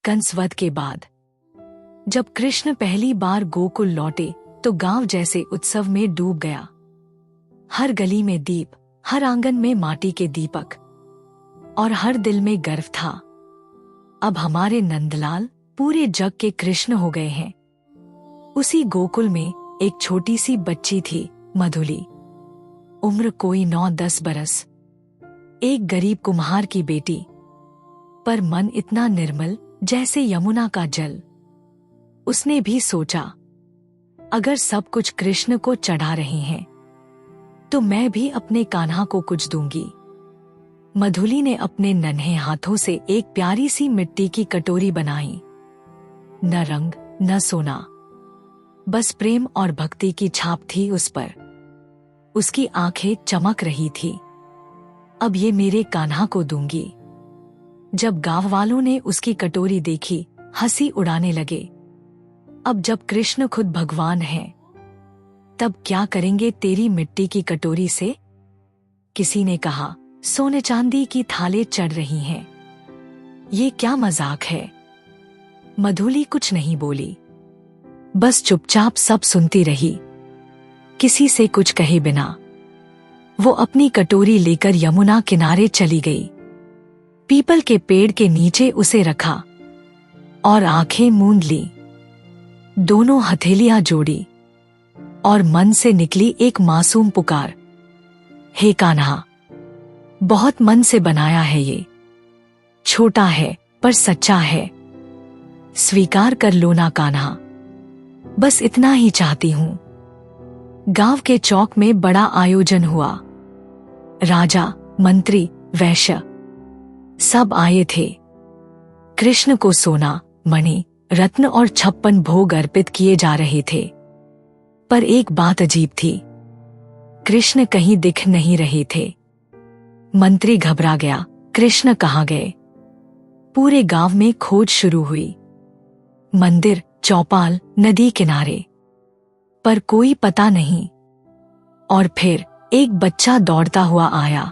कंसवध के बाद जब कृष्ण पहली बार गोकुल लौटे तो गांव जैसे उत्सव में डूब गया। हर गली में दीप, हर आंगन में माटी के दीपक और हर दिल में गर्व था। अब हमारे नंदलाल पूरे जग के कृष्ण हो गए हैं। उसी गोकुल में एक छोटी सी बच्ची थी, मधुली। उम्र कोई 9-10 बरस, एक गरीब कुम्हार की बेटी, पर मन इतना निर्मल जैसे यमुना का जल। उसने भी सोचा, अगर सब कुछ कृष्ण को चढ़ा रहे हैं तो मैं भी अपने कान्हा को कुछ दूंगी। मधुली ने अपने नन्हे हाथों से एक प्यारी सी मिट्टी की कटोरी बनाई। न रंग न सोना, बस प्रेम और भक्ति की छाप थी उस पर। उसकी आंखें चमक रही थी, अब ये मेरे कान्हा को दूंगी। जब गांव वालों ने उसकी कटोरी देखी, हंसी उड़ाने लगे। अब जब कृष्ण खुद भगवान है, तब क्या करेंगे तेरी मिट्टी की कटोरी से? किसी ने कहा, सोने चांदी की थाले चढ़ रही हैं। ये क्या मजाक है? मधुली कुछ नहीं बोली, बस चुपचाप सब सुनती रही, किसी से कुछ कहे बिना। वो अपनी कटोरी लेकर यमुना किनारे चली गई। पीपल के पेड़ के नीचे उसे रखा और आंखें मूंद ली। दोनों हथेलियां जोड़ी और मन से निकली एक मासूम पुकार, हे कान्हा, बहुत मन से बनाया है ये। छोटा है पर सच्चा है, स्वीकार कर लो ना कान्हा, बस इतना ही चाहती हूं। गांव के चौक में बड़ा आयोजन हुआ। राजा, मंत्री, वैश्य सब आए थे। कृष्ण को सोना, मणि, रत्न और 56 भोग अर्पित किए जा रहे थे। पर एक बात अजीब थी, कृष्ण कहीं दिख नहीं रहे थे। मंत्री घबरा गया, कृष्ण कहाँ गए? पूरे गांव में खोज शुरू हुई, मंदिर, चौपाल, नदी किनारे, पर कोई पता नहीं। और फिर एक बच्चा दौड़ता हुआ आया।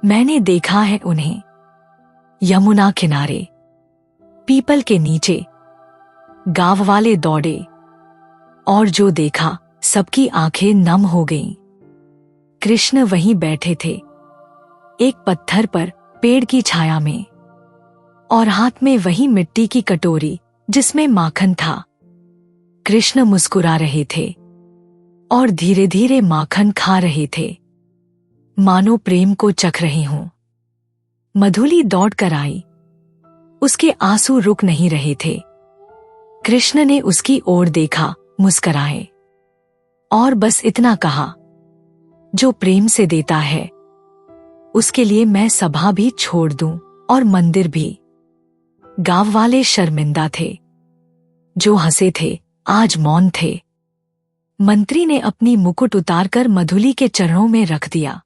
मैंने देखा है उन्हें, यमुना किनारे, पीपल के नीचे। गांव वाले दौड़े और जो देखा, सबकी आंखें नम हो गईं। कृष्ण वहीं बैठे थे, एक पत्थर पर, पेड़ की छाया में, और हाथ में वही मिट्टी की कटोरी जिसमें माखन था। कृष्ण मुस्कुरा रहे थे और धीरे धीरे माखन खा रहे थे, मानो प्रेम को चख रहे हों। मधुली दौड़ कर आई, उसके आंसू रुक नहीं रहे थे। कृष्ण ने उसकी ओर देखा, मुस्कुराए और बस इतना कहा, जो प्रेम से देता है उसके लिए मैं सभा भी छोड़ दूं और मंदिर भी। गांव वाले शर्मिंदा थे, जो हंसे थे आज मौन थे। मंत्री ने अपनी मुकुट उतारकर मधुली के चरणों में रख दिया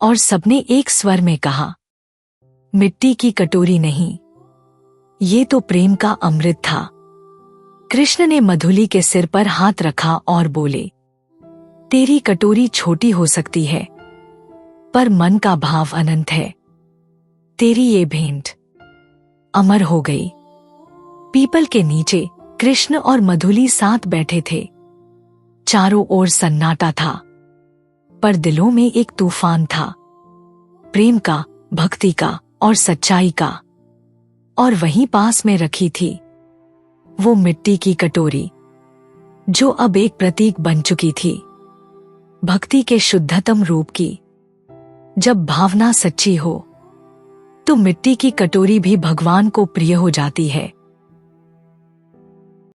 और सबने एक स्वर में कहा, मिट्टी की कटोरी नहीं, ये तो प्रेम का अमृत था। कृष्ण ने मधुली के सिर पर हाथ रखा और बोले, तेरी कटोरी छोटी हो सकती है, पर मन का भाव अनंत है। तेरी ये भेंट अमर हो गई। पीपल के नीचे कृष्ण और मधुली साथ बैठे थे। चारों ओर सन्नाटा था, पर दिलों में एक तूफान था, प्रेम का, भक्ति का और सच्चाई का। और वहीं पास में रखी थी वो मिट्टी की कटोरी, जो अब एक प्रतीक बन चुकी थी, भक्ति के शुद्धतम रूप की। जब भावना सच्ची हो तो मिट्टी की कटोरी भी भगवान को प्रिय हो जाती है।